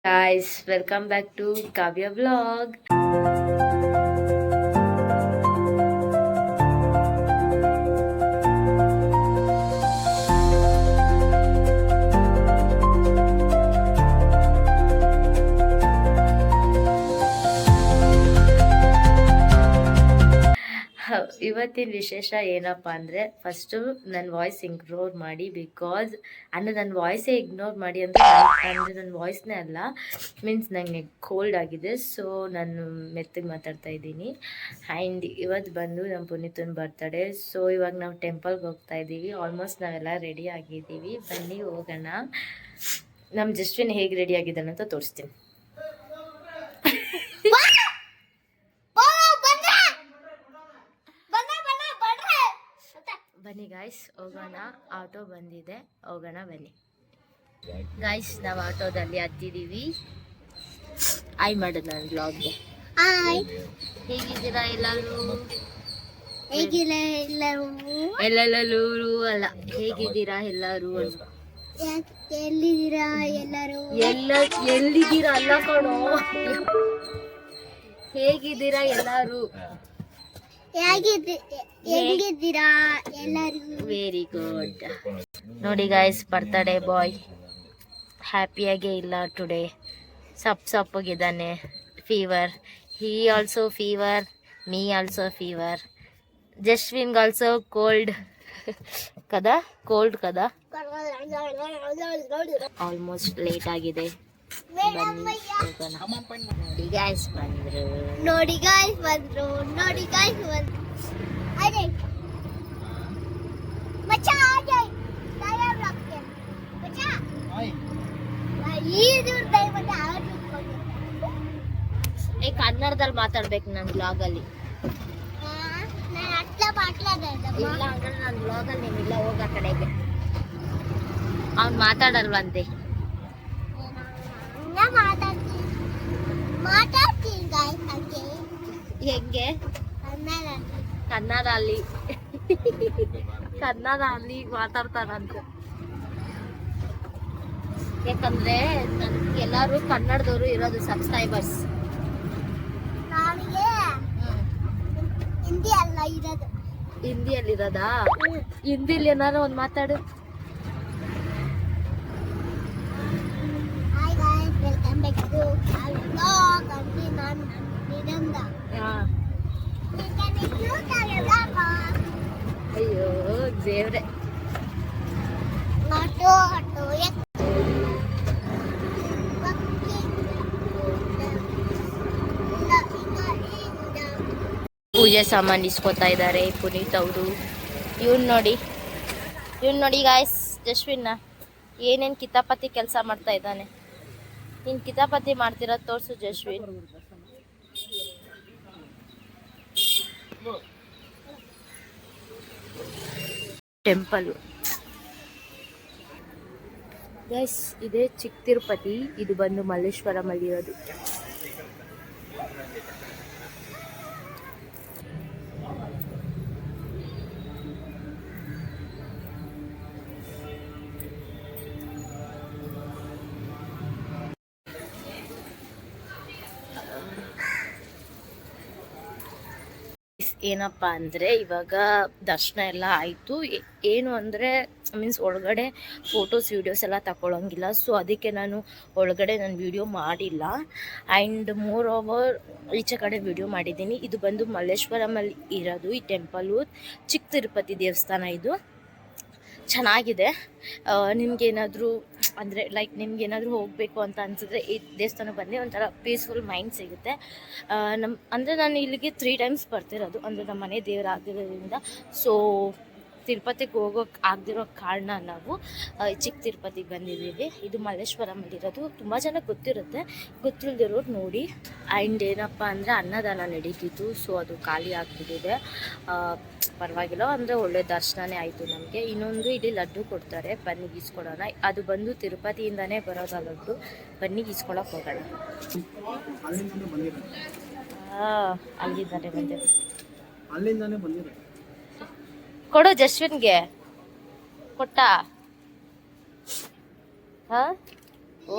Guys, welcome back to Kavya Vlog. ಇವತ್ತಿನ ವಿಶೇಷ ಏನಪ್ಪ ಅಂದರೆ ಫಸ್ಟು ನನ್ನ ವಾಯ್ಸ್ ಇಗ್ನೋರ್ ಮಾಡಿ ಬಿಕಾಸ್ ಅಂದರೆ ನನ್ನ ವಾಯ್ಸೇ ಇಗ್ನೋರ್ ಮಾಡಿ ಅಂದರೆ ನನ್ನ ವಾಯ್ಸ್ನೇ ಅಲ್ಲ ಮೀನ್ಸ್ ನನಗೆ ಕೋಲ್ಡ್ ಆಗಿದೆ. ಸೊ ನಾನು ಮೆತ್ತಗೆ ಮಾತಾಡ್ತಾ ಇದ್ದೀನಿ. ಆ್ಯಂಡ್ ಇವತ್ತು ಬಂದು ನಮ್ಮ ಪುನೀತನ ಬರ್ತಡೇ. ಸೊ ಇವಾಗ ನಾವು ಟೆಂಪಲ್ಗೆ ಹೋಗ್ತಾ ಇದ್ದೀವಿ. ಆಲ್ಮೋಸ್ಟ್ ನಾವೆಲ್ಲ ರೆಡಿ ಆಗಿದ್ದೀವಿ. ಬನ್ನಿ ಹೋಗೋಣ. ನಮ್ಮ ಜಸ್ವಿನ್ ಹೇಗೆ ರೆಡಿ ಆಗಿದ್ದಾನೆ ಅಂತ ತೋರಿಸ್ತೀನಿ. ಬನ್ನಿ ಗಾಯ್ಸ್ ಹೋಗೋಣ. ಆಟೋ ಬಂದಿದೆ, ಹೋಗೋಣ ಬನ್ನಿ ಗಾಯ್ಸ್. ನಾವು ಆಟೋದಲ್ಲಿ ಹತ್ತಿದ್ದೀವಿ. ಆಯ್ ಮಾಡೋದು ನನ್ನ ಬ್ಲಾಗ್ಗೆ. ಹೇಗಿದ್ದೀರಾ ಎಲ್ಲರೂ? ಎಲ್ಲರೂ ಅಲ್ಲ, ಹೇಗಿದ್ದೀರಾ ಎಲ್ಲರೂ? ಎಲ್ಲಿದ್ದೀರಾ ಎಲ್ಲರೂ? ಎಲ್ಲಿದ್ದೀರಾ ಅಲ್ಲ ಕಣೋ, ಹೇಗಿದ್ದೀರಾ ಎಲ್ಲರೂ? ಹೇಗಿದ್ದೀರಾ ಎಲ್ಲರೂ? Very good. ನೋಡಿ ಗಾಯ್ಸ್, ಬರ್ತಡೇ ಬಾಯ್ ಹ್ಯಾಪಿಯಾಗೇ ಇಲ್ಲ ಟುಡೇ. ಸಪ್ಪಗಿದ್ದಾನೆ. Fever. He also fever, me also fever. Jaswin also cold ಕದಾ, ಕೋಲ್ಡ್ ಕದಾ. ಆಲ್ಮೋಸ್ಟ್ ಲೇಟ್ ಆಗಿದೆ. ನೋಡಿ ಗಾಯ್ಸ್ ಬಂದ್ರು. ಅದೇ ಮಚ್ಚಾ ಆಜೆ ತಾಯರ್ ರಕ್ತೆ ಮಚ್ಚಾ ಈ ದೂರ ದೈವದ ಆಡ್ಕೊಂಡು. ಕನ್ನಡದಲ್ಲಿ ಮಾತಾಡ್ಬೇಕು ನನ್ನ ಬ್ಲಾಗ್ ಅಲ್ಲಿ. ನಾನು ಅಟ್ಲ ಮಾತಾಡೋದು ಇಲ್ಲ ಅಂದ್ರೆ ನನ್ನ ಬ್ಲಾಗ್ ಅಲ್ಲಿ ನೀವಿಲ್ಲ, ಹೋಗ ಕಡೆಗೆ. ಅವ್ನು ಮಾತಾಡಲ್ವಂತೆ. ಮಾತಾಡ್ತೀನಿ ಗಾಯ್ಸ್. ಹೆಂಗೆ? ಕನ್ನಡ ಅಲ್ಲಿ ಮಾತಾಡ್ತಾರಂತೆ. ಯಾಕಂದ್ರೆ ಎಲ್ಲರೂ ಕನ್ನಡದವರು ಇರೋದು ಸಬ್ಸ್ಕ್ರೈಬರ್ಸ್. ನನಗೆ ಹಿಂದಿ ಅಲ್ಲ ಇರೋದು. ಹಿಂದಿಯಲ್ಲಿರೋದಾ? ಹಿಂದಿಲಿ ಏನಾರು ಒಂದು ಮಾತಾಡು. Hi guys, welcome back to our vlog. ಅಂದ್ರೆ ನಾನು ನಿರಂದ. ಅಯ್ಯೋ ದೇವ್ರೆ. ಪೂಜೆ ಸಾಮಾನು ಇಸ್ಕೊತಾ ಇದ್ದಾರೆ ಪುನೀತ್ ಅವರು. ಇವ್ನು ನೋಡಿ ಗಾಯ್ಸ್, ಜಸ್ವಿನ್ನ ಏನೇನು ಕಿತಾಪತಿ ಕೆಲಸ ಮಾಡ್ತಾ ಇದ್ದಾನೆ. ನೀನು ಕಿತಾಪತಿ ಮಾಡ್ತಿರೋದು ತೋರಿಸು ಜಸ್ವಿನ್. ಟೆಂಪಲ್ ಗೈಸ್, ಇದೇ ಚಿಕ್ಕ ತಿರುಪತಿ. ಇದು ಬಂದು ಮಲ್ಲೇಶ್ವರಂ ಅಲ್ಲಿ ಇರೋದು. ಏನಪ್ಪ ಅಂದರೆ ಇವಾಗ ದರ್ಶನ ಎಲ್ಲ ಆಯಿತು. ಏನು ಅಂದರೆ ಮೀನ್ಸ್ ಒಳಗಡೆ ಫೋಟೋಸ್ ವೀಡಿಯೋಸ್ ಎಲ್ಲ ತಗೊಳ್ಳೋಂಗಿಲ್ಲ. ಸೊ ಅದಕ್ಕೆ ನಾನು ಒಳಗಡೆ ನಾನು ವೀಡಿಯೋ ಮಾಡಿಲ್ಲ. ಆ್ಯಂಡ್ ಮೋರ್ ಓವರ್ ಈಚೆ ಕಡೆ ವೀಡಿಯೋ ಮಾಡಿದ್ದೀನಿ. ಇದು ಬಂದು ಮಲ್ಲೇಶ್ವರಮಲ್ಲಿ ಇರೋದು ಈ ಟೆಂಪಲು. ಚಿಕ್ಕ ತಿರುಪತಿ ದೇವಸ್ಥಾನ ಇದು. ಚೆನ್ನಾಗಿದೆ. ನಿಮಗೇನಾದರೂ ಅಂದರೆ ಲೈಕ್ ನಿಮ್ಗೇನಾದರೂ ಹೋಗಬೇಕು ಅಂತ ಅನಿಸಿದ್ರೆ ಈ ದೇವಸ್ಥಾನಕ್ಕೆ ಬಂದು ಒಂಥರ ಪೀಸ್ಫುಲ್ ಮೈಂಡ್ ಸಿಗುತ್ತೆ. ಅಂದರೆ ನಾನು ಇಲ್ಲಿಗೆ 3 ಟೈಮ್ಸ್ ಬರ್ತಿರೋದು. ಅಂದರೆ ನಮ್ಮ ಮನೆ ದೇವರಾಗಿರೋದ್ರಿಂದ. ಸೊ ತಿರುಪತಿಗೆ ಹೋಗೋಕ್ಕೆ ಆಗದಿರೋ ಕಾರಣ ನಾವು ಚಿಕ್ಕ ತಿರುಪತಿಗೆ ಬಂದಿದ್ದೀವಿ. ಇದು ಮಲ್ಲೇಶ್ವರಮಲ್ಲಿರೋದು. ತುಂಬ ಜನಕ್ಕೆ ಗೊತ್ತಿರುತ್ತೆ, ಗೊತ್ತಿಲ್ಲದಿರೋರು ನೋಡಿ. ಆ್ಯಂಡ್ ಏನಪ್ಪ ಅಂದರೆ ಅನ್ನದಾನ ನಡೀತಿತ್ತು. ಸೊ ಅದು ಖಾಲಿ ಆಗಿಬಿಟ್ಟಿದೆ. ಪರವಾಗಿಲ್ಲ, ಅಂದರೆ ಒಳ್ಳೆ ದರ್ಶನನೇ ಆಯಿತು ನಮಗೆ. ಇನ್ನೊಂದು ಇಲ್ಲಿ ಲಡ್ಡು ಕೊಡ್ತಾರೆ, ಬನ್ನಿ ಗೀಸ್ಕೊಡೋಣ. ಅದು ಬಂದು ತಿರುಪತಿಯಿಂದನೇ ಬರೋದ ಲಡ್ಡು. ಬನ್ನಿ ಗೀಸ್ಕೊಳಕ್ಕೆ ಹೋಗೋಣ. ಅಲ್ಲಿಂದಾನೆ ಬಂದಿದೆ. ಕೊಡು ಜಸ್ವಿನ್ಗೆ. ಕೊಟ್ಟ? ಹಾಂ, ಓ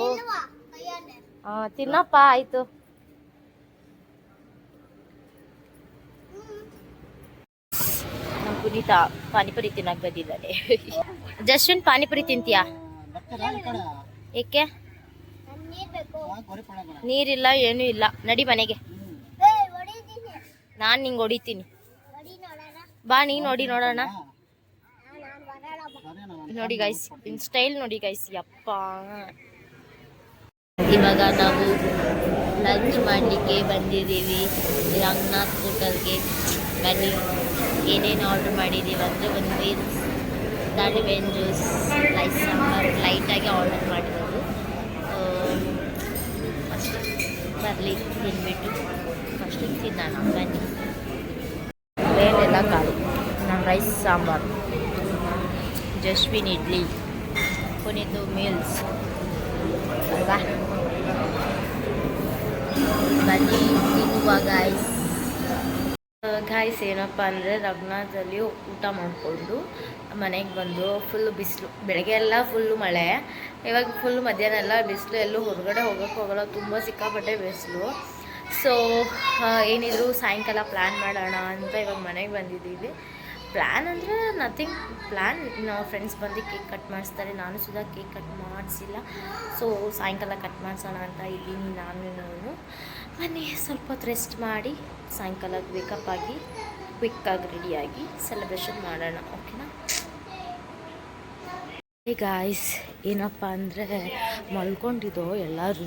ತಿನ್ನಪ್ಪ ಆಯಿತು. ನಮ್ಮ ಪುನೀತ ಪಾನಿಪುರಿ ತಿನ್ನಕ್ಕೆ ಬಂದಿದ್ದಾನೆ. ಜಸ್ವಿನ್ ಪಾನಿಪುರಿ ತಿಂತೀಯಾ? ಏಕೆ? ನೀರಿಲ್ಲ ಏನೂ ಇಲ್ಲ. ನಡಿ ಮನೆಗೆ. ನಾನು ನಿಂಗೆ ಹೊಡಿತೀನಿ. ಬಾ ನೀನು ಹೊಡಿ ನೋಡೋಣ. ನೋಡಿ ಗೈಸ್, ಇನ್ ಸ್ಟೈಲ್ ನೋಡಿ ಗೈಸ್. ಯಪ್ಪ, ಇವಾಗ ನಾವು ಲಂಚ್ ಮಾಡಲಿಕ್ಕೆ ಬಂದಿದ್ದೀವಿ ರಂಗನಾಥ್ ಹೋಟೆಲ್ಗೆ. ಬನ್ನಿ, ಏನೇನು ಆರ್ಡ್ರ್ ಮಾಡಿದ್ದೀವಿ ಅಂದರೆ ಒಂದು ಮೀಲ್ಸ್, ದಾಳಿಬೇನ್ ಜ್ಯೂಸ್, ರೈಸ್ ಸಾಂಬಾರು ಲೈಟಾಗಿ ಆರ್ಡರ್ ಮಾಡಿರೋದು. ಅಷ್ಟೇ, ಬರಲಿ ತಿನ್ಬಿಟ್ಟು ಫಸ್ಟು ತಿನ್ನೋಣ ಬನ್ನಿ. ಬೇರೆಲ್ಲ ಖಾಲಿ. ನಮ್ಮ rice sambar, Justin idli, Puneet meals ಅಲ್ವಾ. ಬನ್ನಿ ತಿನ್ನುವ ಗಾಯ್ಸ್. ಗಾಯ್ಸ್ ಏನಪ್ಪ ಅಂದರೆ ರಘುನಾಥಲ್ಲಿ ಊಟ ಮಾಡಿಕೊಂಡು ಮನೆಗೆ ಬಂದು ಫುಲ್ಲು ಬಿಸಿಲು. ಬೆಳಗ್ಗೆ ಎಲ್ಲ ಫುಲ್ಲು ಮಳೆ, ಇವಾಗ ಫುಲ್ ಮಧ್ಯಾಹ್ನ ಎಲ್ಲ ಬಿಸಿಲು. ಎಲ್ಲೂ ಹೊರಗಡೆ ಹೋಗೋಕ್ಕೆ ಹೋಗಲ್ಲ, ತುಂಬ ಸಿಕ್ಕಾಪಟ್ಟೆ ಬಿಸಿಲು. ಸೊ ಏನಿದ್ರು ಸಾಯಂಕಾಲ ಪ್ಲ್ಯಾನ್ ಮಾಡೋಣ ಅಂತ ಇವಾಗ ಮನೆಗೆ ಬಂದಿದ್ದೀವಿ. ಪ್ಲ್ಯಾನ್ ಅಂದರೆ ನಥಿಂಗ್ ಪ್ಲ್ಯಾನ್. ನಾವು ಫ್ರೆಂಡ್ಸ್ ಬಂದು ಕೇಕ್ ಕಟ್ ಮಾಡಿಸ್ತಾರೆ, ನಾನು ಸುಧಾ ಕೇಕ್ ಕಟ್ ಮಾಡಿಸಿಲ್ಲ. ಸೊ ಸಾಯಂಕಾಲ ಕಟ್ ಮಾಡಿಸೋಣ ಅಂತ ಇದ್ದೀನಿ ನಾನು. ಬನ್ನಿ ಸ್ವಲ್ಪ ಹೊತ್ತು ರೆಸ್ಟ್ ಮಾಡಿ ಸಾಯಂಕಾಲ ವೇಕಪ್ ಆಗಿ ಕ್ವಿಕ್ಕಾಗಿ ರೆಡಿಯಾಗಿ ಸೆಲೆಬ್ರೇಷನ್ ಮಾಡೋಣ, ಓಕೆನಾ. ಗಾಯ್ಸ್ ಏನಪ್ಪ ಅಂದರೆ ಮಲ್ಕೊಂಡಿದ್ದೋ ಎಲ್ಲರೂ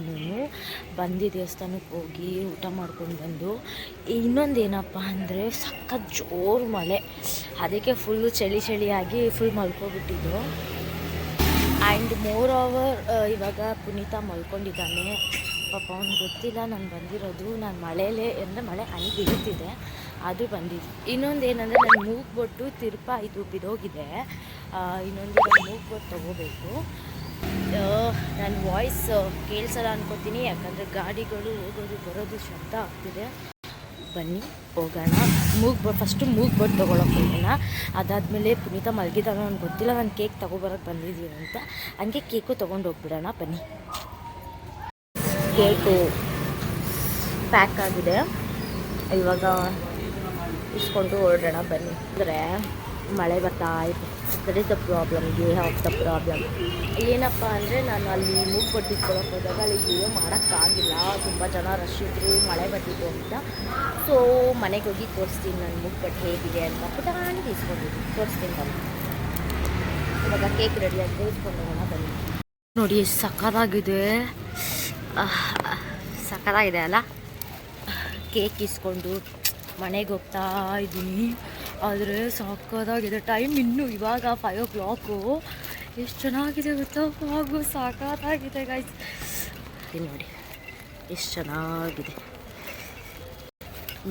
ಬಂದು ದೇವಸ್ಥಾನಕ್ಕೆ ಹೋಗಿ ಊಟ ಮಾಡ್ಕೊಂಡು ಬಂದು. ಇನ್ನೊಂದು ಏನಪ್ಪ ಅಂದರೆ ಸಖತ್ ಜೋರು ಮಳೆ, ಅದಕ್ಕೆ ಫುಲ್ಲು ಚಳಿಯಾಗಿ ಫುಲ್ ಮಲ್ಕೊಬಿಟ್ಟಿದ್ದು. ಆ್ಯಂಡ್ ಮೋರ್ ಓವರ್ ಇವಾಗ ಪುನೀತ ಮಲ್ಕೊಂಡಿದ್ದಾನೆ. ಪಾಪ ಅವ್ನಿಗೆ ಗೊತ್ತಿಲ್ಲ ನಾನು ಬಂದಿರೋದು. ನಾನು ಮಳೆಯಲ್ಲೇ ಅಂದರೆ ಮಳೆ ಹನಿ ಬೀಳ್ತಿದೆ ಅದು ಬಂದಿದ್ದು. ಇನ್ನೊಂದು ಏನಂದರೆ ನನ್ನ ಮೂಗ್ಬೊಟ್ಟು ತಿರುಪ ಇದು ಬಿದೋಗಿದೆ. ಇನ್ನೊಂದು ಮೂಗ್ಬೊಟ್ಟು ತೊಗೋಬೇಕು. ನನ್ನ ವಾಯ್ಸ್ ಕೇಳಿಸಲ್ಲ ಅನ್ಕೋತೀನಿ, ಯಾಕಂದರೆ ಗಾಡಿಗಳು ಹೋಗೋದು ಬರೋದು ಶಬ್ದ ಆಗ್ತಿದೆ. ಬನ್ನಿ ಹೋಗೋಣ. ಫಸ್ಟು ಮೂಗ್ಬೊಟ್ಟು ತೊಗೊಳಕ್ಕೆ ಹೋಗೋಣ. ಅದಾದಮೇಲೆ ಪುನೀತ ಮಲಗಿದಾನೋ ನನಗೆ ಗೊತ್ತಿಲ್ಲ, ನಾನು ಕೇಕ್ ತೊಗೊಬರೋಕ್ಕೆ ಬಂದಿದ್ದೀನಿ ಅಂತ, ಹಂಗೆ ಕೇಕು ತೊಗೊಂಡು ಹೋಗ್ಬಿಡೋಣ ಬನ್ನಿ. ಕೇಕು ಪ್ಯಾಕ್ ಆಗಿದೆ, ಇವಾಗ ಇಸ್ಕೊಂಡು ಹೊರಡೋಣ ಬನ್ನಿ. ಅಂದರೆ ಮಳೆ ಬರ್ತಾ ಇದೆ. That is the problem, you have the problem. ಏನಪ್ಪ ಅಂದರೆ ನಾನು ಅಲ್ಲಿ ಮೂಗ್ಬೊಟ್ಟು ಇಟ್ಕೊಳಕ್ಕೆ ಹೋದಾಗ ಅಲ್ಲಿ ವಿಡಿಯೋ ಮಾಡೋಕ್ಕಾಗಿಲ್ಲ, ತುಂಬ ಜನ ರಶ್ ಇದ್ದರು, ಮಳೆ ಬರ್ತಿತ್ತು ಅಂತ. ಸೊ ಮನೆಗೆ ಹೋಗಿ ತೋರಿಸ್ತೀನಿ ನನ್ನ ಮೂಗ್ಬೊಟ್ಟು ಹೇಗಿದೆ ಅಂತ. ಪುಟಾಣಿ ಇಸ್ಕೊಂಡಿದ್ದೀನಿ, ತೋರಿಸ್ತೀನಿ ಬನ್ನಿ. ಇವಾಗ ಕೇಕ್ ರೆಡಿಯಾಗಿ ಇಸ್ಕೊಂಡು ಹೋಗೋಣ ಬನ್ನಿ. ನೋಡಿ ಎಷ್ಟು ಸಕ್ಕತ್ತಾಗಿದೆ ಅಲ್ಲ. ಕೇಕ್ ಇಸ್ಕೊಂಡು ಮನೆಗೆ ಹೋಗ್ತಾ ಇದ್ದೀನಿ. ಆದರೆ ಸಕ್ಕತ್ತಾಗಿದೆ. ಟೈಮ್ ಇನ್ನೂ ಇವಾಗ 5 o'clock. ಎಷ್ಟು ಚೆನ್ನಾಗಿದೆ ಗೊತ್ತಾ, ಫಾಗು ಸಕ್ಕತ್ತಾಗಿದೆ ಗೈಸ್. ನೋಡಿ ಎಷ್ಟು ಚೆನ್ನಾಗಿದೆ.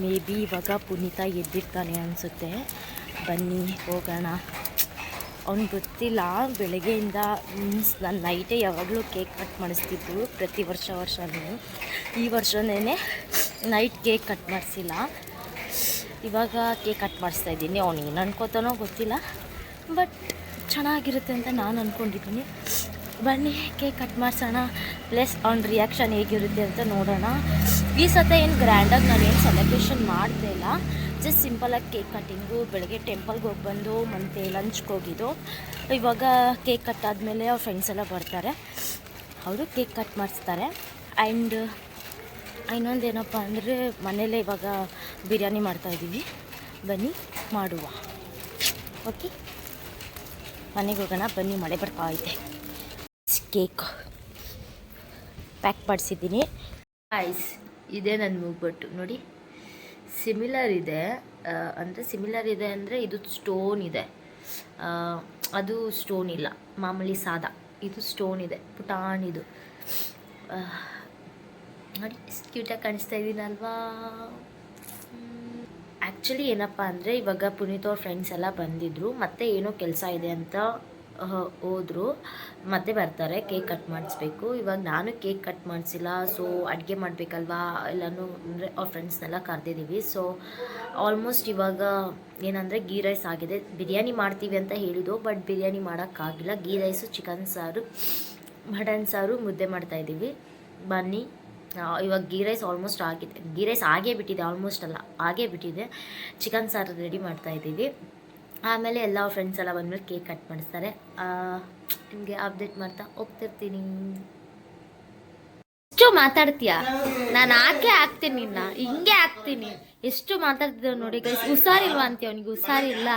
ಮೇ ಬಿ ಇವಾಗ ಪುನೀತ ಎದ್ದಿರ್ತಾನೆ ಅನಿಸುತ್ತೆ. ಬನ್ನಿ ಹೋಗೋಣ. ಅವ್ನಿಗೆ ಗೊತ್ತಿಲ್ಲ, ಬೆಳಗ್ಗೆಯಿಂದ ಮೀನ್ಸ್ ನಾನು ನೈಟೇ ಯಾವಾಗಲೂ ಕೇಕ್ ಕಟ್ ಮಾಡಿಸ್ತಿದ್ದು ಪ್ರತಿ ವರ್ಷವೂ. ಈ ವರ್ಷನೇ ನೈಟ್ ಕೇಕ್ ಕಟ್ ಮಾಡಿಸಿಲ್ಲ, ಇವಾಗ ಕೇಕ್ ಕಟ್ ಮಾಡಿಸ್ತಾಯಿದ್ದೀನಿ. ಅವ್ನು ಏನು ಅನ್ಕೋತಾನೋ ಗೊತ್ತಿಲ್ಲ, ಬಟ್ ಚೆನ್ನಾಗಿರುತ್ತೆ ಅಂತ ನಾನು ಅಂದ್ಕೊಂಡಿದ್ದೀನಿ. ಬನ್ನಿ ಕೇಕ್ ಕಟ್ ಮಾಡಿಸೋಣ, ಪ್ಲಸ್ ಅವ್ನ ರಿಯಾಕ್ಷನ್ ಹೇಗಿರುತ್ತೆ ಅಂತ ನೋಡೋಣ. ಈ ಸತ ಏನು ಗ್ರ್ಯಾಂಡಾಗಿ ನಾನೇನು ಸೆಲೆಬ್ರೇಷನ್ ಮಾಡ್ತಾ ಇಲ್ಲ, ಜಸ್ಟ್ ಸಿಂಪಲಾಗಿ ಕೇಕ್ ಕಟ್ಟಿಂಗು. ಬೆಳಗ್ಗೆ ಟೆಂಪಲ್ಗೆ ಹೋಗಿ ಬಂದು ಮತ್ತು ಲಂಚ್ಗೆ ಹೋಗಿದ್ದು. ಇವಾಗ ಕೇಕ್ ಕಟ್ ಆದಮೇಲೆ ಅವ್ರ ಫ್ರೆಂಡ್ಸ್ ಎಲ್ಲ ಬರ್ತಾರೆ, ಅವರು ಕೇಕ್ ಕಟ್ ಮಾಡಿಸ್ತಾರೆ. ಆ್ಯಂಡ್ ಇನ್ನೊಂದೇನಪ್ಪ ಅಂದರೆ ಮನೇಲೇ ಇವಾಗ ಬಿರಿಯಾನಿ ಮಾಡ್ತಾಯಿದ್ದೀವಿ. ಬನ್ನಿ ಮಾಡುವ, ಓಕೆ. ಮನೆಗೆ ಹೋಗೋಣ ಬನ್ನಿ, ಮಳೆ ಬರ್ತಾ ಇದೆ. ಕೇಕ್ ಪ್ಯಾಕ್ ಮಾಡಿಸಿದ್ದೀನಿ ಐಸ್. ಇದೇ ನನ್ನ ಮೂಗ್ಬೊಟ್ಟು ನೋಡಿ, ಸಿಮಿಲರ್ ಇದೆ ಅಂದರೆ ಇದು ಸ್ಟೋನ್ ಇದೆ, ಅದು ಸ್ಟೋನ್ ಇಲ್ಲ, ಮಾಮೂಲಿ ಸಾದಾ. ಇದು ಸ್ಟೋನ್ ಇದೆ, ಪುಟಾಣಿದು. ನೋಡಿ ಎಷ್ಟು ಕ್ಯೂಟಾಗಿ ಕಾಣಿಸ್ತಾ ಇದ್ದೀನಲ್ವಾ. ಆ್ಯಕ್ಚುಲಿ ಏನಪ್ಪ ಅಂದರೆ ಇವಾಗ ಪುನೀತ್ ಅವ್ರ ಫ್ರೆಂಡ್ಸ್ ಎಲ್ಲ ಬಂದಿದ್ದರು, ಮತ್ತೆ ಏನೋ ಕೆಲಸ ಇದೆ ಅಂತ ಹೋದರು, ಮತ್ತೆ ಬರ್ತಾರೆ. ಕೇಕ್ ಕಟ್ ಮಾಡಿಸ್ಬೇಕು. ಇವಾಗ ನಾನು ಕೇಕ್ ಕಟ್ ಮಾಡಿಸಿಲ್ಲ, ಸೊ ಅಡುಗೆ ಮಾಡಬೇಕಲ್ವಾ ಎಲ್ಲನೂ. ಅಂದರೆ ಅವ್ರ ಫ್ರೆಂಡ್ಸ್ನೆಲ್ಲ ಕರೆದಿದ್ದೀವಿ. ಸೊ ಆಲ್ಮೋಸ್ಟ್ ಇವಾಗ ಏನಂದರೆ ಗೀ ರೈಸ್ ಆಗಿದೆ. ಬಿರಿಯಾನಿ ಮಾಡ್ತೀವಿ ಅಂತ ಹೇಳಿದ್ದು, ಬಟ್ ಬಿರಿಯಾನಿ ಮಾಡೋಕ್ಕಾಗಿಲ್ಲ. ಗೀ ರೈಸು, ಚಿಕನ್ ಸಾರು, ಮಟನ್ ಸಾರು, ಮುದ್ದೆ ಮಾಡ್ತಾಯಿದ್ದೀವಿ. ಬನ್ನಿ. ಇವಾಗ ಗೀ ರೈಸ್ ಆಲ್ಮೋಸ್ಟ್ ಆಗಿದೆ, ಗೀ ರೈಸ್ ಆಗೇ ಬಿಟ್ಟಿದೆ, ಆಲ್ಮೋಸ್ಟ್ ಅಲ್ಲ ಆಗೇ ಬಿಟ್ಟಿದೆ. ಚಿಕನ್ ಸಾರು ರೆಡಿ ಮಾಡ್ತಾಯಿದ್ದೀವಿ. ಆಮೇಲೆ ಎಲ್ಲ ಫ್ರೆಂಡ್ಸ್ ಎಲ್ಲ ಬಂದಮೇಲೆ ಕೇಕ್ ಕಟ್ ಮಾಡಿಸ್ತಾರೆ. ನಿಮಗೆ ಅಪ್ಡೇಟ್ ಮಾಡ್ತಾ ಹೋಗ್ತಿರ್ತೀನಿ. ಎಷ್ಟು ಮಾತಾಡ್ತೀಯ, ನಾನು ಹಾಕ್ತೀನಿ ನಿನ್ನ, ಹಿಂಗೆ ಹಾಕ್ತೀನಿ. ಎಷ್ಟು ಮಾತಾಡ್ತಿದ್ದೆ ನೋಡಿ ಗೈಸ್. ಹುಷಾರಿಲ್ವಾ ಅಂತೀಯ, ಅವನಿಗೆ ಹುಷಾರಿಲ್ಲ.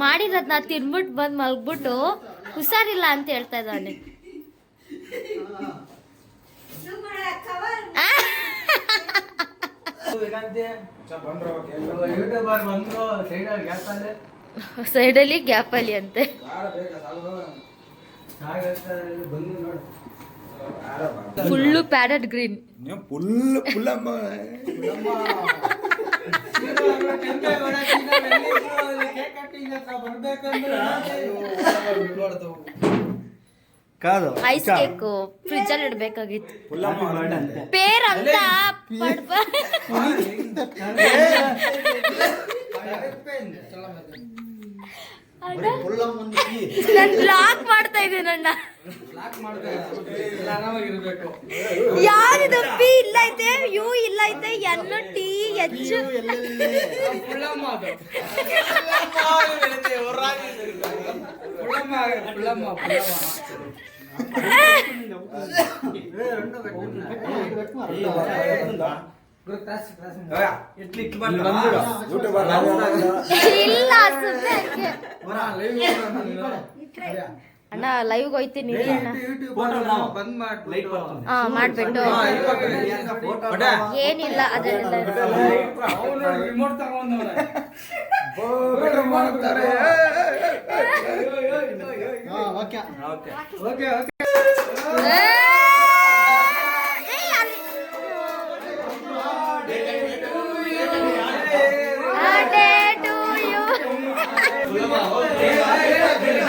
ಮಾಡಿರೋದು ನಾ ತಿನ್ಬಿಟ್ಟು ಬಂದು ಮಲ್ಗ್ಬಿಟ್ಟು ಹುಷಾರಿಲ್ಲ ಅಂತ ಹೇಳ್ತಾ ಇದ್ದಾನೆ. ಸೈಡಲ್ಲಿ ಗ್ಯಾಪಲ್ಲಿ ಅಂತೆ. Full padded green. Ice cake fridge ಅಲ್ಲಿ ಇಡ್ಬೇಕಾಗಿತ್ತು. ಪೇರ್ ಅಂತ ನಾನು ಬ್ಲಾಕ್ ಮಾಡ್ತಾ ಇದ್ದೀನಿ ಅಣ್ಣ. ಯಾರಿದು? ಪಿ ಇಲ್ಲ ಐತೆ, ಯು ಇಲ್ಲ ಐತೆ, ಎನ್ ಟಿ ಎಚ್. ಇಲ್ಲ ಅಣ್ಣ, ಲೈವ್ ಹೋಯ್ತೀನಿ ಅಣ್ಣ. ಮಾಡ್ಬಿಟ್ಟು ಏನಿಲ್ಲ ಅದನ್ನೆಲ್ಲ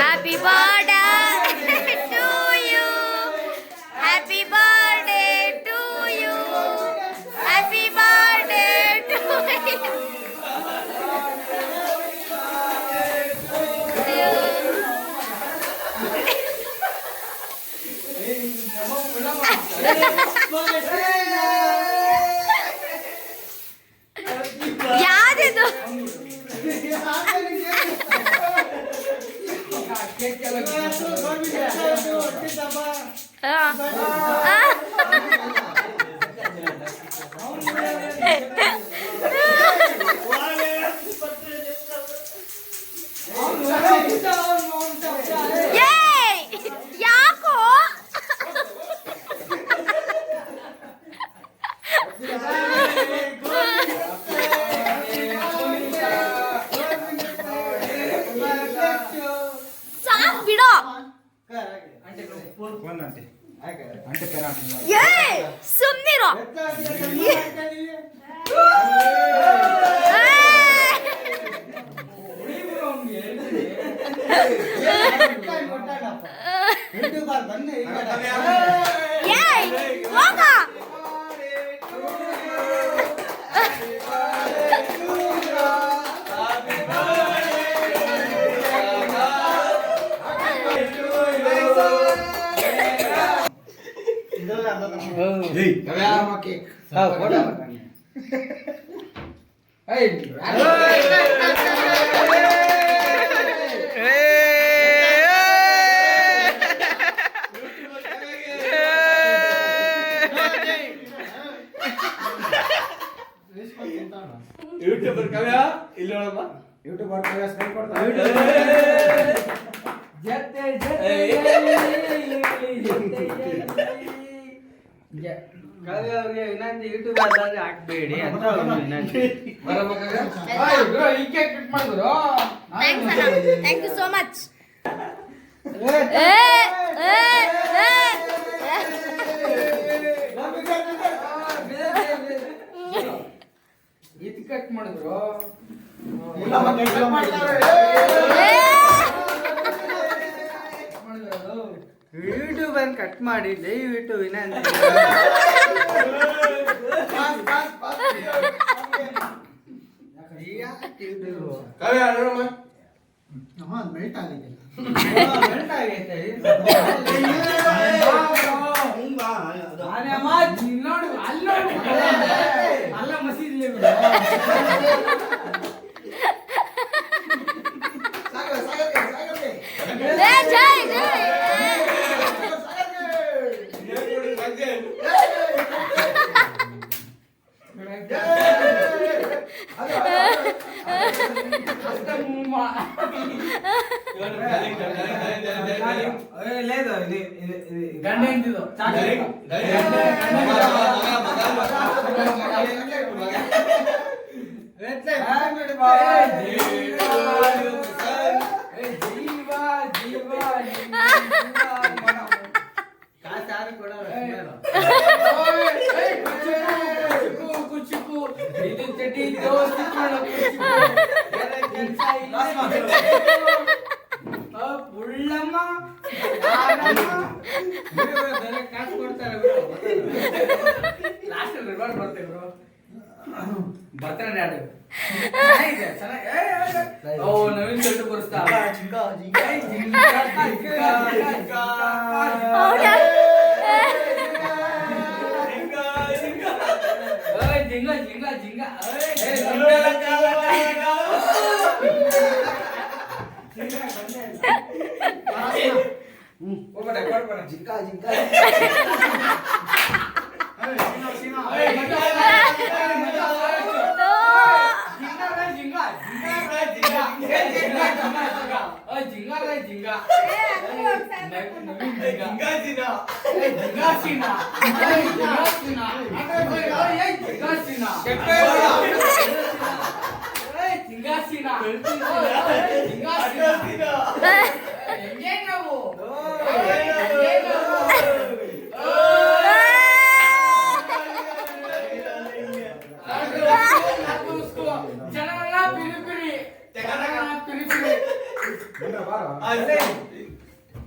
Happy birthday to you. Happy birthday to you. Happy birthday to you. ಯಾರಿದು? ಯಾಕೋ ಸಾಕ್ ಬಿಡೋ. ಸುಮ್ನಿರೋ. ಹೋಗ. ಯೂಟ್ಯೂಬರ್ ಕವ್ಯ ಇಲ್ಲಿ ನೋಡಮ್ಮ. ಯೂಟ್ಯೂಬರ್ ಕವ್ಯ ಸ್ಮೈಲ್ ಕೊಡ್ತಾನೆ. ಜತೆ ಜತೆ ಕವ್ಯ ಅವರಿಗೆ ವಿನಂತಿ, ಯೂಟ್ಯೂಬ್ ಆದ್ರೆ ಹಾಕ್ಬೇಡಿ ಅಂತ ಒಂದು ವಿನಂತಿ. ಈ ಕೇಕ್ ಕಟ್ ಮಾಡಿದ್ರು. Thank you so much. ಇದು ಕಟ್ ಮಾಡಿದ್ರು. ಯೂಟ್ಯೂಬ್ ಅನ್ನು ಕಟ್ ಮಾಡಿ ದಯವಿಟ್ಟು ವಿನಂತಿ. ಮೆಲ್ಟ್ ಆಗೈತೆ. ಅಲ್ಲ ಮಸೀದಿ ಜೈ ಜೈ లేదు గండ ఏంటిదో పుల్లమ్మ ಕಾಸು ಕೊಡ್ತಾರೆ ಲಾಸ್ಟ್ ರಿವಾರ್ಡ್ ಬರ್ತೇವೆ ಬ್ರೋ ಬರ್ತಾನೆ ಆಡು ಚೆನ್ನಾಗಿದೆ ಓ ನವೀನ್ ಶರ್ಟ್ ಬರ್ಸ್ತಾ ಜಿಂಗ ಜಿಂಗ ಜಿಂಗ ಜಿಂಕ ಜಿಂಕ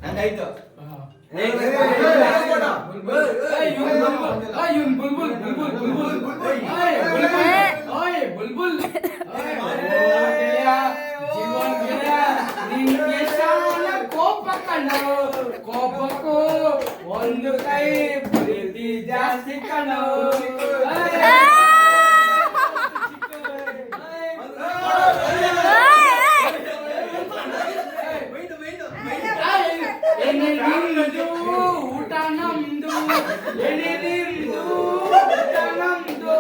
ನಂದಾಯ್ತು ಕೋಪಕ್ಕೂ ಒಂದು ಕೈ ಪ್ರೀತಿ ಜಾಸ್ತಿ ಕಣೋ ಊಟ ನಮ್ದು ಎಣಿದಿಂದು ಊಟ ನಮ್ದು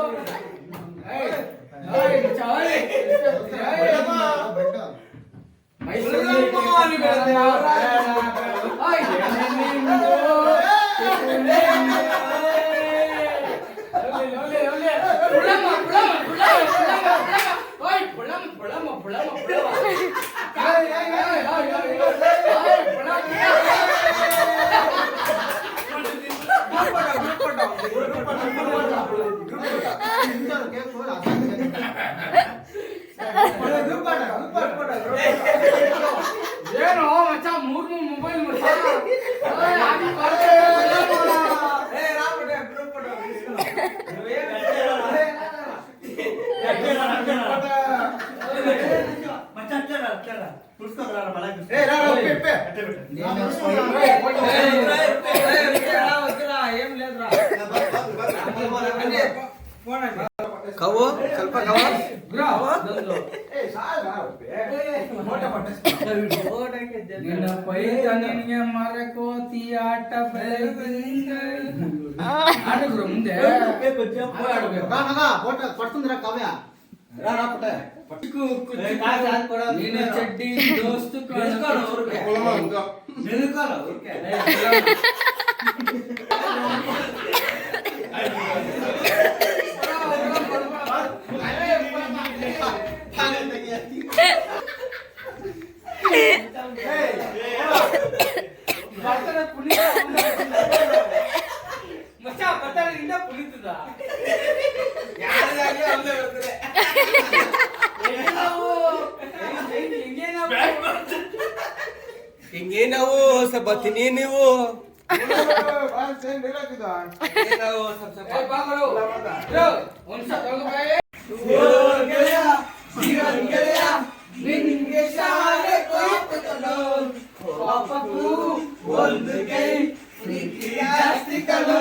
ಏನು ಮಚ್ಚ ಮೂರು ಮೊಬೈಲ್ ಕವು ಸ್ವಲ್ಪ ಕವು ನಿನ್ನ ಪೈತ ನಿನಗೆ ಮರಕೋತಿ ಆಟ ಆಡಿದ್ರು ಮುಂದೆ ಪಡ್ತಂದ್ರ ಕಾವ್ಯ ನೀನ ಚಡ್ಡಿ ದೋಸ್ತು ಹಿಂಗೇ ನಾವು ಸ್ವಲ್ಪ ಬತ್ತೀನಿ ನೀವು ಒಂದು ಕೈ ಜಾಸ್ತಿ ಕಲೋ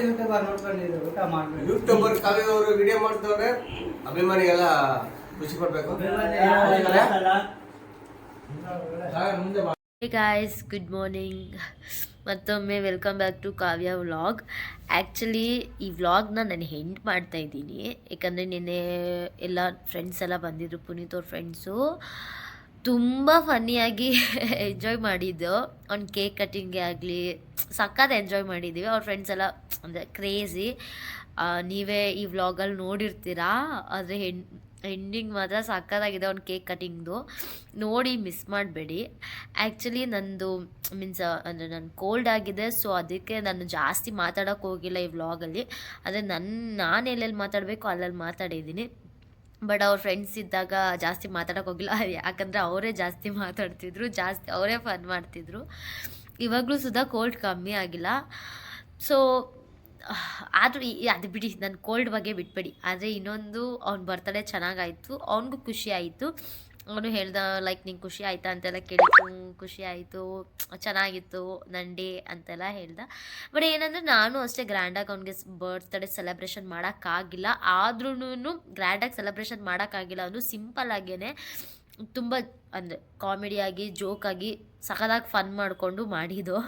ಯೂಟ್ಯೂಬರ್ ನೋಡ್ಕೊಂಡಿದ್ರು ಊಟ ಮಾಡ್ಬೇಕು. ಯೂಟ್ಯೂಬರ್ ಕಾವ್ಯ ಅವರು ವಿಡಿಯೋ ಮಾಡ್ತವ್ರೆ, ಅಭಿಮಾನಿಗೆಲ್ಲ ಖುಷಿ ಪಡ್ಬೇಕು. ಮುಂದೆ ಬಾ. Hey guys, good morning. ಮತ್ತೊಮ್ಮೆ welcome back to Kavya vlog. Actually ಈ ವ್ಲಾಗ್ನ ನಾನು ಎಂಡ್ ಮಾಡ್ತಾಯಿದ್ದೀನಿ, ಯಾಕಂದರೆ ನಿನ್ನೆ ಎಲ್ಲ ಫ್ರೆಂಡ್ಸ್ ಎಲ್ಲ ಬಂದಿದ್ರು, ಪುನೀತ್ ಅವ್ರ ಫ್ರೆಂಡ್ಸು. ತುಂಬ ಫನ್ನಿಯಾಗಿ ಎಂಜಾಯ್ ಮಾಡಿದ್ದು. ಅವ್ನು ಕೇಕ್ ಕಟ್ಟಿಂಗೇ ಆಗಲಿ ಸಖತ್ ಎಂಜಾಯ್ ಮಾಡಿದ್ದೀವಿ. ಅವ್ರ ಫ್ರೆಂಡ್ಸ್ ಎಲ್ಲ ಅಂದರೆ ಕ್ರೇಜಿ. ನೀವೇ ಈ ವ್ಲಾಗಲ್ಲಿ ನೋಡಿರ್ತೀರಾ, ಆದರೆ ಎಂಡಿಂಗ್ ಮಾತ್ರ ಸಖತ್ತಾಗಿದೆ ಅವ್ನು ಕೇಕ್ ಕಟ್ಟಿಂಗ್ದು. ನೋಡಿ ಮಿಸ್ ಮಾಡಬೇಡಿ. ಆ್ಯಕ್ಚುಲಿ ನಂದು ಮೀನ್ಸ್ ಅಂದರೆ ನನ್ನ ಕೋಲ್ಡ್ ಆಗಿದೆ, ಸೊ ಅದಕ್ಕೆ ನಾನು ಜಾಸ್ತಿ ಮಾತಾಡೋಕ್ಕೆ ಹೋಗಿಲ್ಲ ಈ ವ್ಲಾಗಲ್ಲಿ. ಆದರೆ ನಾನು ಎಲ್ಲೆಲ್ಲಿ ಮಾತಾಡಬೇಕು ಅಲ್ಲಲ್ಲಿ ಮಾತಾಡಿದ್ದೀನಿ. ಬಟ್ ಅವ್ರ ಫ್ರೆಂಡ್ಸ್ ಇದ್ದಾಗ ಜಾಸ್ತಿ ಮಾತಾಡೋಕೆ ಹೋಗಿಲ್ಲ, ಯಾಕಂದರೆ ಅವರೇ ಜಾಸ್ತಿ ಮಾತಾಡ್ತಿದ್ರು, ಜಾಸ್ತಿ ಅವರೇ ಫನ್ ಮಾಡ್ತಿದ್ರು. ಇವಾಗಲೂ ಸುಧಾ ಕೋಲ್ಡ್ ಕಮ್ಮಿ ಆಗಿಲ್ಲ. ಸೊ ಆದರೂ ಅದು ಬಿಡಿ, ನನ್ನ ಕೋಲ್ಡ್ ಬಗ್ಗೆ ಬಿಟ್ಬಿಡಿ. ಆದರೆ ಇನ್ನೊಂದು ಅವ್ನ ಬರ್ತಡೇ ಚೆನ್ನಾಗಾಯಿತು, ಅವ್ನಿಗೂ ಖುಷಿ ಆಯಿತು. ಅವನು ಹೇಳ್ದ ಲೈಕ್ ನಿಂಗೆ ಖುಷಿ ಆಯಿತಾ ಅಂತೆಲ್ಲ ಕೇಳಿತು. ಖುಷಿ ಆಯಿತು, ಚೆನ್ನಾಗಿತ್ತು ನನ್ನ ಡೇ ಅಂತೆಲ್ಲ ಹೇಳ್ದ. ಬಟ್ ಏನಂದರೆ ನಾನು ಅಷ್ಟೇ ಗ್ರ್ಯಾಂಡಾಗಿ ಅವ್ನಿಗೆ ಬರ್ತ್ಡೇ ಸೆಲೆಬ್ರೇಷನ್ ಮಾಡೋಕ್ಕಾಗಿಲ್ಲ. ಆದ್ರೂ ಗ್ರ್ಯಾಂಡಾಗಿ ಸೆಲೆಬ್ರೇಷನ್ ಮಾಡೋಕ್ಕಾಗಿಲ್ಲ, ಅದು ಸಿಂಪಲ್ಲಾಗೇ ತುಂಬ ಅಂದರೆ ಕಾಮಿಡಿಯಾಗಿ ಜೋಕಾಗಿ ಸಖತ್ತಾಗಿ ಫನ್ ಮಾಡಿಕೊಂಡು ಮಾಡಿದ್ದು.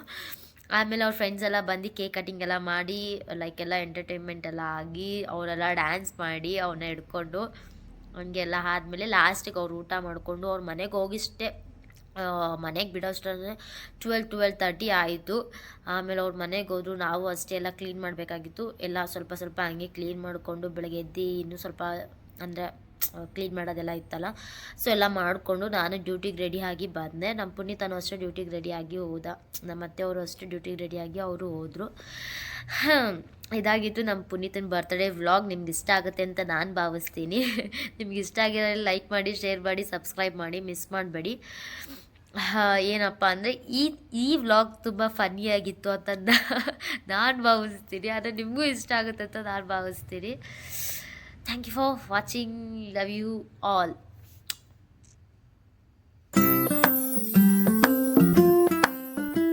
ಆಮೇಲೆ ಅವ್ರ ಫ್ರೆಂಡ್ಸ್ ಎಲ್ಲ ಬಂದು ಕೇಕ್ ಕಟ್ಟಿಂಗ್ ಎಲ್ಲ ಮಾಡಿ ಲೈಕ್ ಎಲ್ಲ ಎಂಟರ್ಟೈನ್ಮೆಂಟ್ ಎಲ್ಲ ಆಗಿ ಅವರೆಲ್ಲ ಡ್ಯಾನ್ಸ್ ಮಾಡಿ ಅವನ್ನ ಹಿಡ್ಕೊಂಡು ಹಂಗೆಲ್ಲ ಆದಮೇಲೆ ಲಾಸ್ಟಿಗೆ ಅವ್ರು ಊಟ ಮಾಡಿಕೊಂಡು ಅವ್ರ ಮನೆಗೆ ಹೋಗಿಷ್ಟೇ, ಮನೆಗೆ ಬಿಡೋಷ್ಟೇ 12:30 ಆಯಿತು. ಆಮೇಲೆ ಅವ್ರ ಮನೆಗೆ ಹೋದ್ರು. ನಾವು ಅಷ್ಟೇ ಎಲ್ಲ ಕ್ಲೀನ್ ಮಾಡಬೇಕಾಗಿತ್ತು. ಎಲ್ಲ ಸ್ವಲ್ಪ ಸ್ವಲ್ಪ ಹಂಗೆ ಕ್ಲೀನ್ ಮಾಡಿಕೊಂಡು ಬೆಳಗ್ಗೆ ಎದ್ದು ಇನ್ನೂ ಸ್ವಲ್ಪ ಅಂದರೆ ಕ್ಲೀನ್ ಮಾಡೋದೆಲ್ಲ ಇತ್ತಲ್ಲ, ಸೊ ಎಲ್ಲ ಮಾಡಿಕೊಂಡು ನಾನು ಡ್ಯೂಟಿಗೆ ರೆಡಿಯಾಗಿ ಬಂದೆ. ನಮ್ಮ ಪುನೀತನೂ ಅಷ್ಟೇ ಡ್ಯೂಟಿಗೆ ರೆಡಿಯಾಗಿ ಹೋದ, ನಮ್ಮ ಅತ್ತೆಯವರು ಅಷ್ಟೇ ಡ್ಯೂಟಿಗೆ ರೆಡಿಯಾಗಿ ಅವರು ಹೋದರು. ಇದಾಗಿತ್ತು ನಮ್ಮ ಪುನೀತನ ಬರ್ತ್ಡೇ ವ್ಲಾಗ್. ನಿಮ್ಗೆ ಇಷ್ಟ ಆಗುತ್ತೆ ಅಂತ ನಾನು ಭಾವಿಸ್ತೀನಿ. ನಿಮ್ಗೆ ಇಷ್ಟ ಆಗಿರೋ ಲೈಕ್ ಮಾಡಿ, ಶೇರ್ ಮಾಡಿ, ಸಬ್ಸ್ಕ್ರೈಬ್ ಮಾಡಿ, ಮಿಸ್ ಮಾಡಬೇಡಿ. ಏನಪ್ಪ ಅಂದರೆ ಈ ವ್ಲಾಗ್ ತುಂಬ ಫನ್ನಿಯಾಗಿತ್ತು ಅಂತ ನಾನು ಭಾವಿಸ್ತೀನಿ. ಆದರೆ ನಿಮಗೂ ಇಷ್ಟ ಆಗುತ್ತೆ ಅಂತ ನಾನು ಭಾವಿಸ್ತೀನಿ. Thank you for watching. Love you all.